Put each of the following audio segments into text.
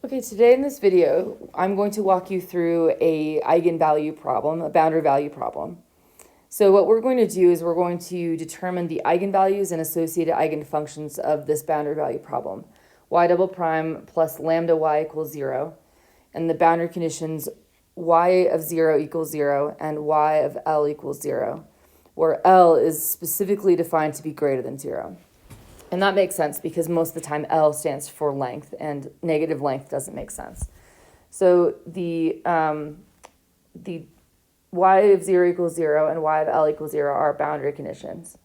Okay, today in this video, I'm going to walk you through a eigenvalue problem, a boundary value problem. So what we're going to do is we're going to determine the eigenvalues and associated eigenfunctions of this boundary value problem. Y double prime plus lambda y equals 0, and the boundary conditions y of 0 equals 0 and y of L equals 0, where L is specifically defined to be greater than 0. And that makes sense because most of the time L stands for length, and negative length doesn't make sense. So the y of 0 equals 0 and y of L equals 0 are boundary conditions.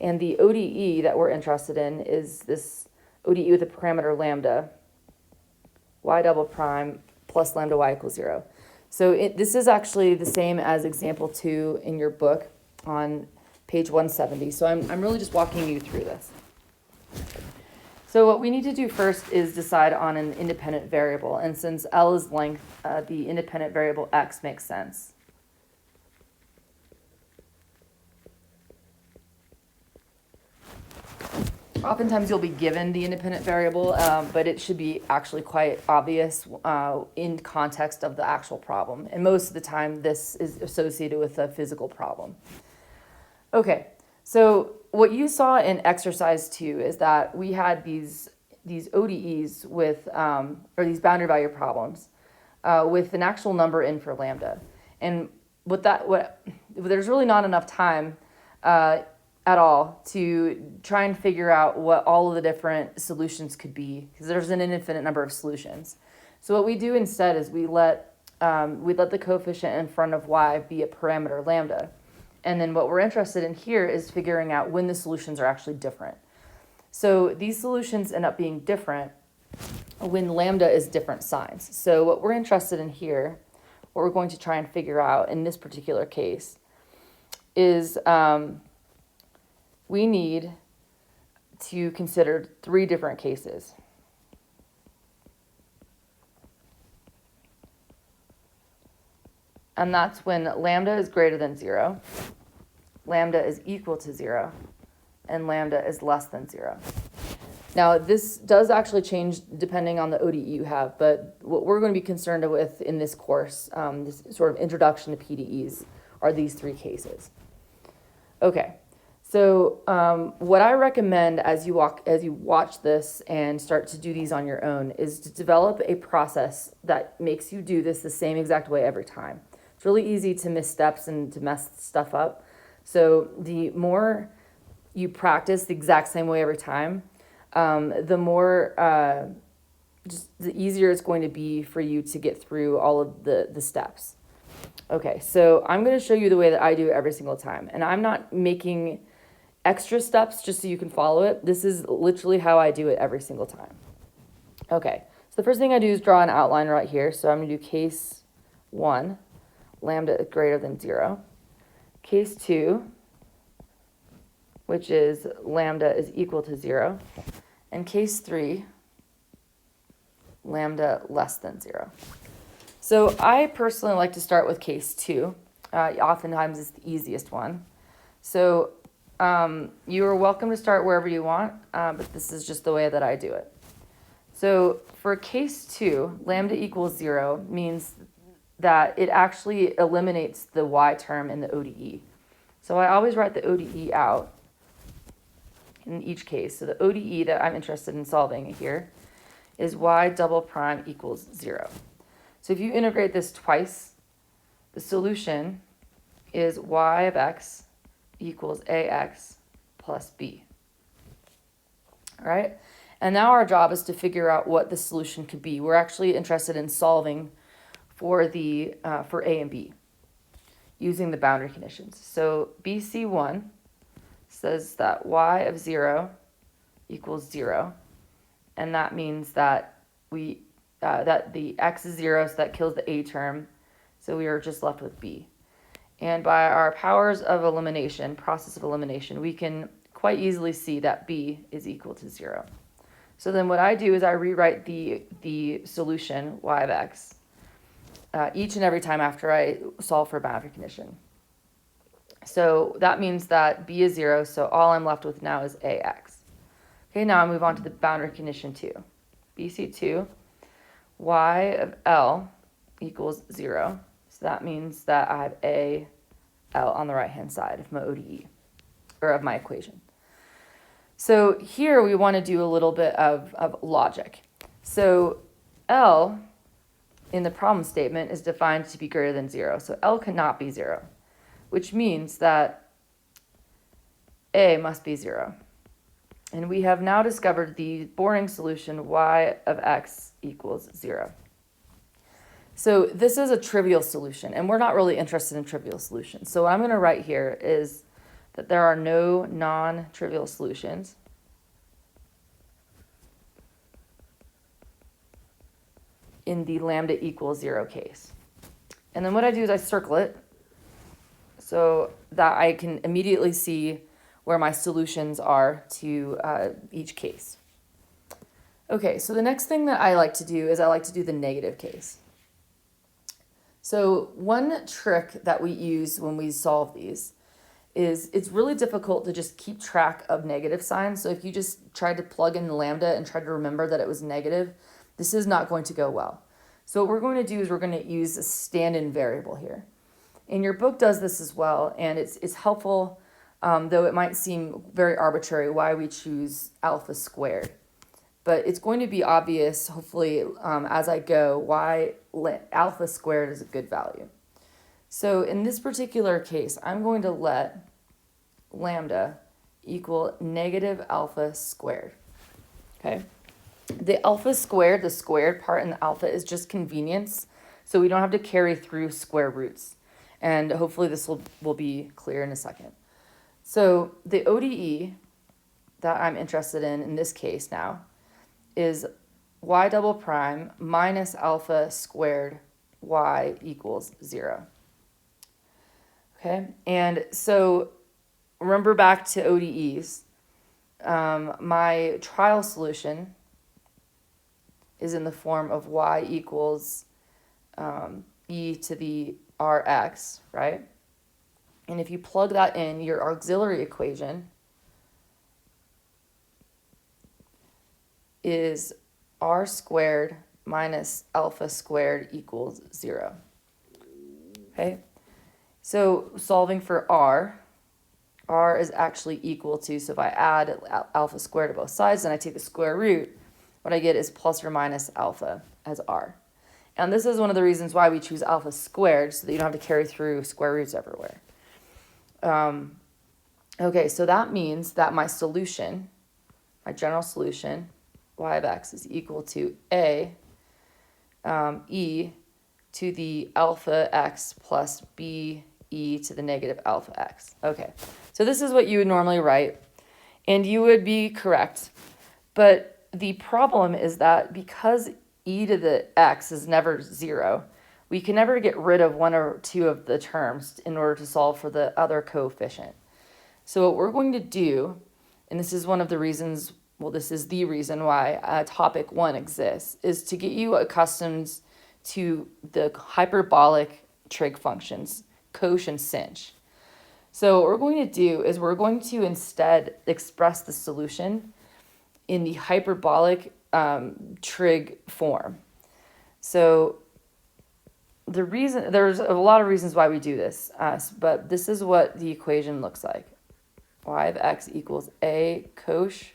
And the ODE that we're interested in is this ODE with a parameter lambda, y double prime plus lambda y equals 0. So this is actually the same as example 2 in your book on page 170. So I'm really just walking you through this. So what we need to do first is decide on an independent variable. And since L is length, the independent variable x makes sense. Oftentimes you'll be given the independent variable, but it should be actually quite obvious in context of the actual problem. And most of the time this is associated with a physical problem. Okay, so what you saw in exercise 2 is that we had these ODEs with, or these boundary value problems with an actual number in for lambda. And there's really not enough time at all to try and figure out what all of the different solutions could be, because there's an infinite number of solutions. So what we do instead is we let the coefficient in front of y be a parameter lambda. And then what we're interested in here is figuring out when the solutions are actually different. So these solutions end up being different when lambda is different signs. So what we're interested in here, what we're going to try and figure out in this particular case is we need to consider 3 different cases. And that's when lambda is greater than 0, lambda is equal to 0, and lambda is less than 0. Now, this does actually change depending on the ODE you have, but what we're going to be concerned with in this course, this sort of introduction to PDEs, are these 3 cases. Okay, so what I recommend as you watch this and start to do these on your own is to develop a process that makes you do this the same exact way every time. It's really easy to miss steps and to mess stuff up. So the more you practice the exact same way every time, the more, just the easier it's going to be for you to get through all of the steps. Okay, so I'm going to show you the way that I do it every single time. And I'm not making extra steps just so you can follow it. This is literally how I do it every single time. Okay, so the first thing I do is draw an outline right here. So I'm going to do case 1. Lambda is greater than 0. Case 2, which is lambda is equal to 0. And case 3, lambda less than 0. So I personally like to start with case 2. Oftentimes it's the easiest one. So you are welcome to start wherever you want, but this is just the way that I do it. So for case 2, lambda equals 0 means that it actually eliminates the y term in the ODE. So I always write the ODE out in each case. So the ODE that I'm interested in solving here is y double prime equals 0. So if you integrate this twice, the solution is y of x equals ax plus b. All right? And now our job is to figure out what the solution could be. We're actually interested in solving for A and B using the boundary conditions. So BC1 says that y of 0 equals 0, and that means that that the x is 0, so that kills the A term, so we are just left with B. And by our powers of elimination, process of elimination, we can quite easily see that B is equal to 0. So then what I do is I rewrite the solution y of x each and every time after I solve for a boundary condition. So that means that b is 0, so all I'm left with now is ax. Okay, now I move on to the boundary condition 2. BC2, y of L equals 0. So that means that I have A, L on the right-hand side of my ODE, or of my equation. So here we want to do a little bit of logic. So L in the problem statement is defined to be greater than 0. So L cannot be 0, which means that A must be 0. And we have now discovered the boring solution y of x equals 0. So this is a trivial solution, and we're not really interested in trivial solutions. So what I'm going to write here is that there are no non-trivial solutions in the lambda equals 0 case. And then what I do is I circle it so that I can immediately see where my solutions are to each case. Okay, so the next thing that I like to do is I like to do the negative case. So one trick that we use when we solve these is it's really difficult to just keep track of negative signs. So if you just tried to plug in lambda and tried to remember that it was negative, this is not going to go well. So what we're going to do is we're going to use a stand-in variable here. And your book does this as well, and it's helpful, though it might seem very arbitrary why we choose alpha squared. But it's going to be obvious, hopefully, as I go, why alpha squared is a good value. So in this particular case, I'm going to let lambda equal negative alpha squared. Okay? The alpha squared, the squared part in the alpha, is just convenience, so we don't have to carry through square roots. And hopefully this will be clear in a second. So the ODE that I'm interested in this case now is y double prime minus alpha squared y equals 0. Okay, and so remember back to ODEs, my trial solution is in the form of y equals e to the rx, right? And if you plug that in, your auxiliary equation is r squared minus alpha squared equals 0. Okay, so solving for r is actually equal to, so if I add alpha squared to both sides and I take the square root, what I get is plus or minus alpha as r. And this is one of the reasons why we choose alpha squared, so that you don't have to carry through square roots everywhere. Okay, so that means that my solution, my general solution, y of x is equal to a e to the alpha x plus b e to the negative alpha x. Okay, so this is what you would normally write, and you would be correct. But the problem is that because e to the x is never 0, we can never get rid of one or two of the terms in order to solve for the other coefficient. So what we're going to do, and this is one of the reasons, well, this is the reason why topic 1 exists, is to get you accustomed to the hyperbolic trig functions, cosh and sinh. So what we're going to do is we're going to instead express the solution in the hyperbolic trig form. So the reason, there's a lot of reasons why we do this, but this is what the equation looks like. Y of x equals a cosh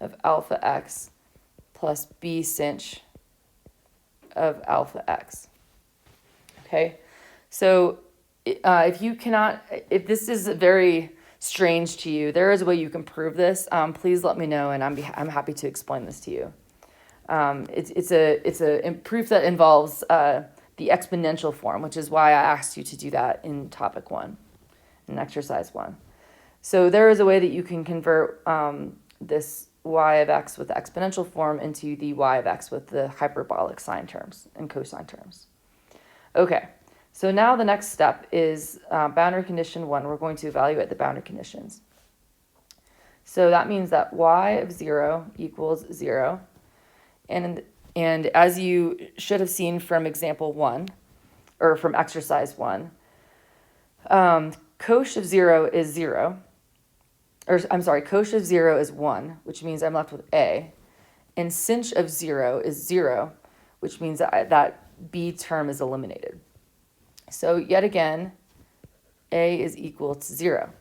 of alpha x plus b sinh of alpha x. Okay, so if this is very strange to you, there is a way you can prove this. Please let me know, and I'm happy to explain this to you. It's a proof that involves the exponential form, which is why I asked you to do that in topic 1, in exercise 1. So there is a way that you can convert this y of x with the exponential form into the y of x with the hyperbolic sine terms and cosine terms. Okay, so now the next step is boundary condition 1. We're going to evaluate the boundary conditions. So that means that y of 0 equals 0. And as you should have seen from example 1, or from exercise 1, cosh of 0 is 0. Or I'm sorry, cosh of 0 is 1, which means I'm left with a. And sinh of 0 is 0, which means that B term is eliminated. So yet again, A is equal to 0.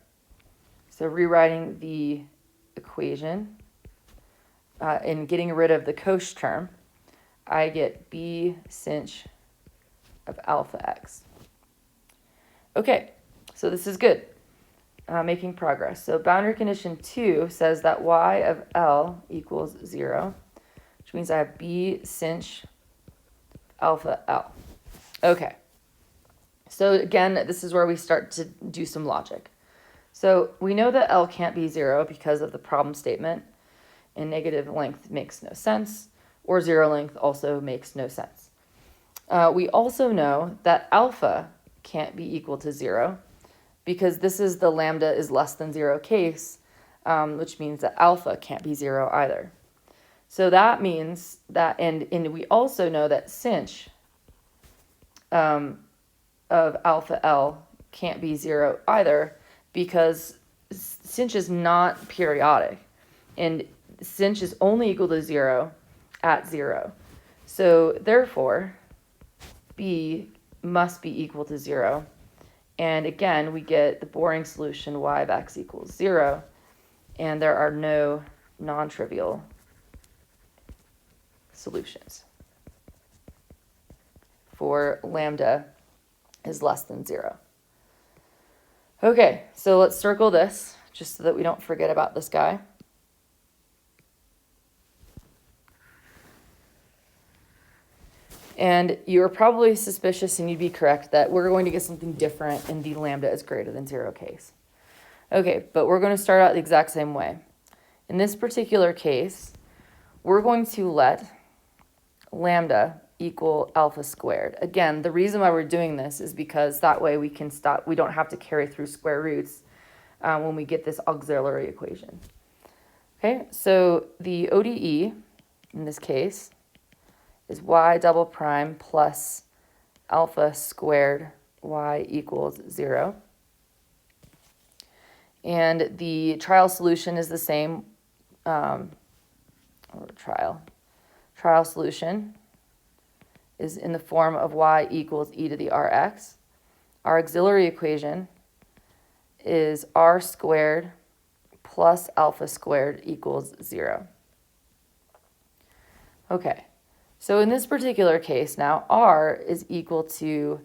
So rewriting the equation and getting rid of the cosh term, I get B sinh of alpha x. Okay, so this is good. Making progress. So boundary condition 2 says that y of L equals 0, which means I have B sinh alpha L. Okay. So again, this is where we start to do some logic. So we know that L can't be 0 because of the problem statement, and negative length makes no sense, or 0 length also makes no sense. We also know that alpha can't be equal to 0 because this is the lambda is less than 0 case, which means that alpha can't be 0 either. So that means that, and we also know that sinh of alpha L can't be 0 either because sinh is not periodic, and sinh is only equal to 0 at 0. So therefore, B must be equal to 0. And again, we get the boring solution y of x equals 0, and there are no non-trivial solutions for lambda is less than 0. Okay, so let's circle this just so that we don't forget about this guy. And you're probably suspicious, and you'd be correct, that we're going to get something different in the lambda is greater than 0 case. Okay, but we're going to start out the exact same way. In this particular case, we're going to let lambda equal alpha squared. Again, the reason why we're doing this is because that way we can stop, we don't have to carry through square roots when we get this auxiliary equation. Okay, so the ODE in this case is y double prime plus alpha squared y equals 0. And the trial solution is the same, trial solution is in the form of y equals e to the rx. Our auxiliary equation is r squared plus alpha squared equals 0. Okay, so in this particular case now, r is equal to,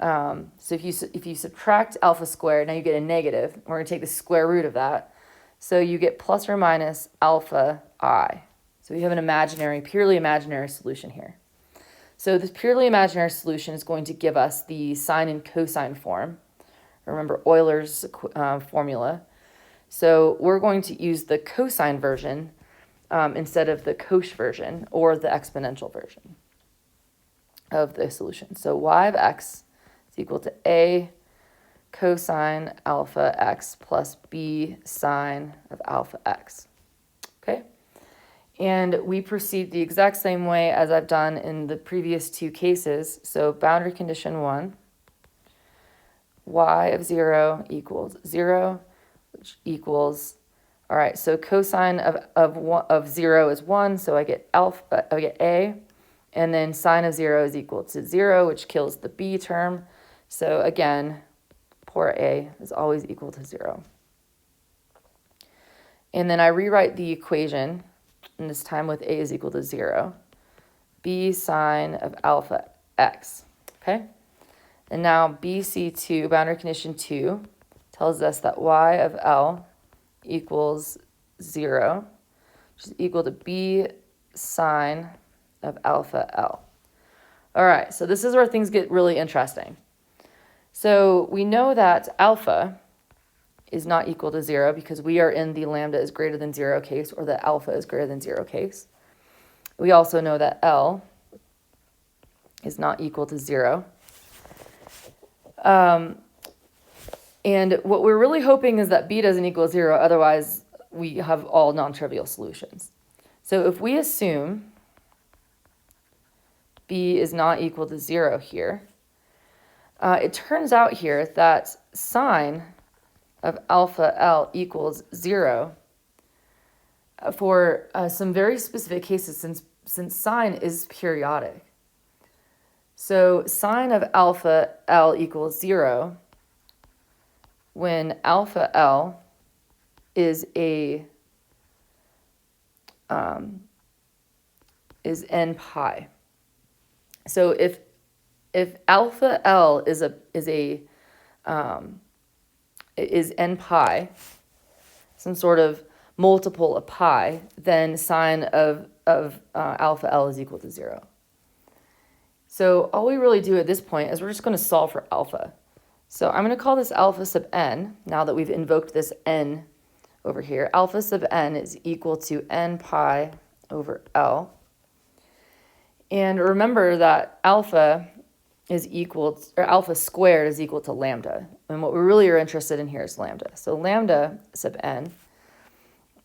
so if you subtract alpha squared, now you get a negative. We're going to take the square root of that. So you get plus or minus alpha I. So we have an imaginary, purely imaginary solution here. So this purely imaginary solution is going to give us the sine and cosine form. Remember Euler's formula. So we're going to use the cosine version instead of the cosh version or the exponential version of the solution. So y of x is equal to a cosine alpha x plus b sine of alpha x. Okay? And we proceed the exact same way as I've done in the previous two cases. So boundary condition 1, y of 0 equals 0, which equals, all right, so cosine of 0 is 1, so I get a, and then sine of 0 is equal to 0, which kills the b term. So again, poor a is always equal to 0. And then I rewrite the equation, and this time with a is equal to 0, b sine of alpha x, okay? And now BC2, boundary condition 2, tells us that y of L equals 0, which is equal to b sine of alpha L. All right, so this is where things get really interesting. So we know that alpha is not equal to 0 because we are in the lambda is greater than 0 case, or the alpha is greater than 0 case. We also know that L is not equal to 0. And what we're really hoping is that b doesn't equal 0, otherwise we have all non-trivial solutions. So if we assume b is not equal to 0 here, it turns out here that sine of alpha L equals 0 for some very specific cases, since since sine is periodic. So sine of alpha L equals 0 when alpha L is n pi. So if alpha L is n pi, some sort of multiple of pi, then sine of alpha L is equal to 0. So all we really do at this point is we're just going to solve for alpha. So I'm going to call this alpha sub n, now that we've invoked this n over here. Alpha sub n is equal to n pi over L. And remember that alpha squared is equal to lambda. And what we really are interested in here is lambda. So lambda sub n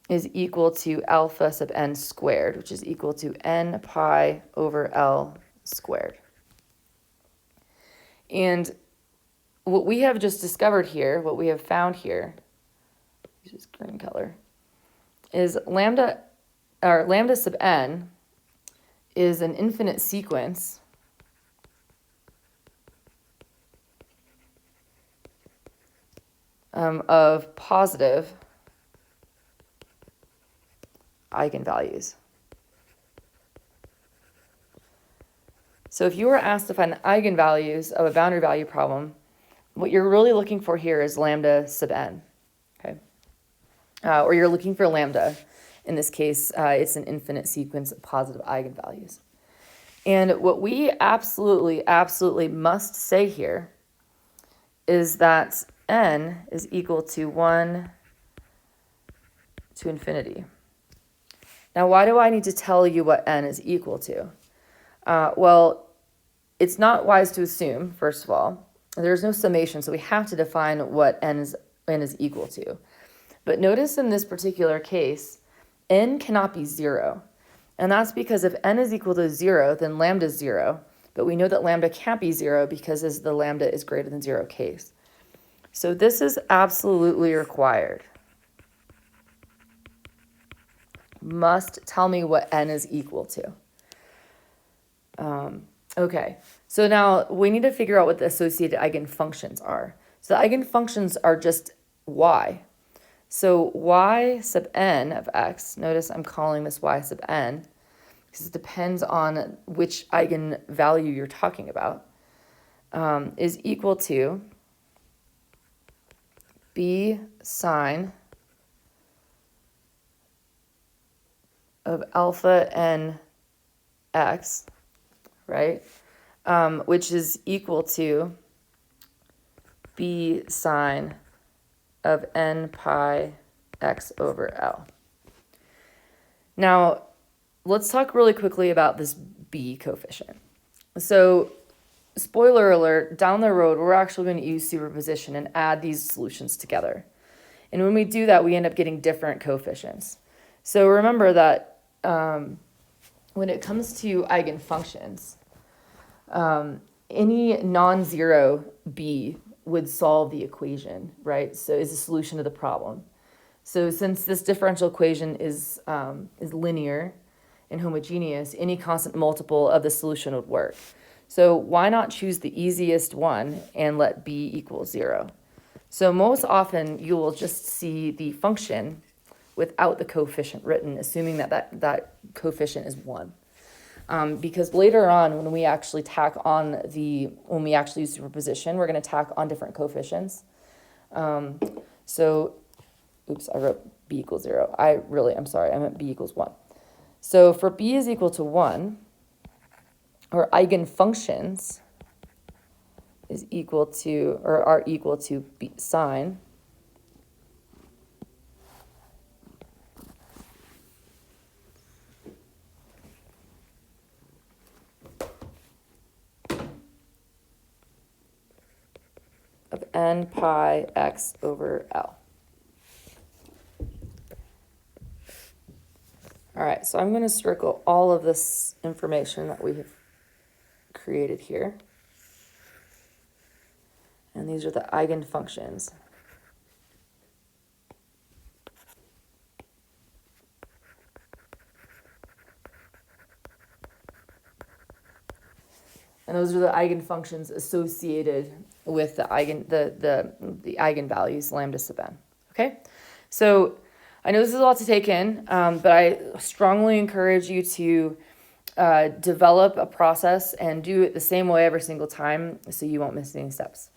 is equal to alpha sub n squared, which is equal to n pi over L squared. And what we have just discovered here, what we have found here, this is green color, is lambda sub n is an infinite sequence of positive eigenvalues. So if you were asked to find the eigenvalues of a boundary value problem, what you're really looking for here is lambda sub n, okay? Or you're looking for lambda. In this case, it's an infinite sequence of positive eigenvalues. And what we absolutely must say here is that n is equal to 1 to infinity. Now, why do I need to tell you what n is equal to? Well, it's not wise to assume, first of all. There's no summation, so we have to define what n is equal to. But notice in this particular case, n cannot be 0. And that's because if n is equal to 0, then lambda is 0. But we know that lambda can't be 0 because as the lambda is greater than 0 case. So this is absolutely required. Must tell me what n is equal to. Okay, so now we need to figure out what the associated eigenfunctions are. So the eigenfunctions are just y. So y sub n of x, notice I'm calling this y sub n, because it depends on which eigenvalue you're talking about, is equal to b sine of alpha n x, right? Which is equal to b sine of n pi x over L. Now, let's talk really quickly about this b coefficient. So, spoiler alert, down the road, we're actually going to use superposition and add these solutions together. And when we do that, we end up getting different coefficients. So remember that when it comes to eigenfunctions, any non-zero b would solve the equation, right? So is a solution to the problem. So since this differential equation is linear and homogeneous, any constant multiple of the solution would work. So why not choose the easiest one and let b equal 0? So most often you will just see the function without the coefficient written, assuming that coefficient is 1. Because later on, when we actually use superposition, we're going to tack on different coefficients. So, oops, I wrote b equals 0. I'm sorry, I meant b equals 1. So for b is equal to 1, our eigenfunctions is equal to, or are equal to b sine of n pi x over L. All right, so I'm going to circle all of this information that we have created here. And these are the eigenfunctions. And those are the eigenfunctions associated with the eigenvalues, lambda sub n. Okay? So I know this is a lot to take in, but I strongly encourage you to develop a process and do it the same way every single time so you won't miss any steps.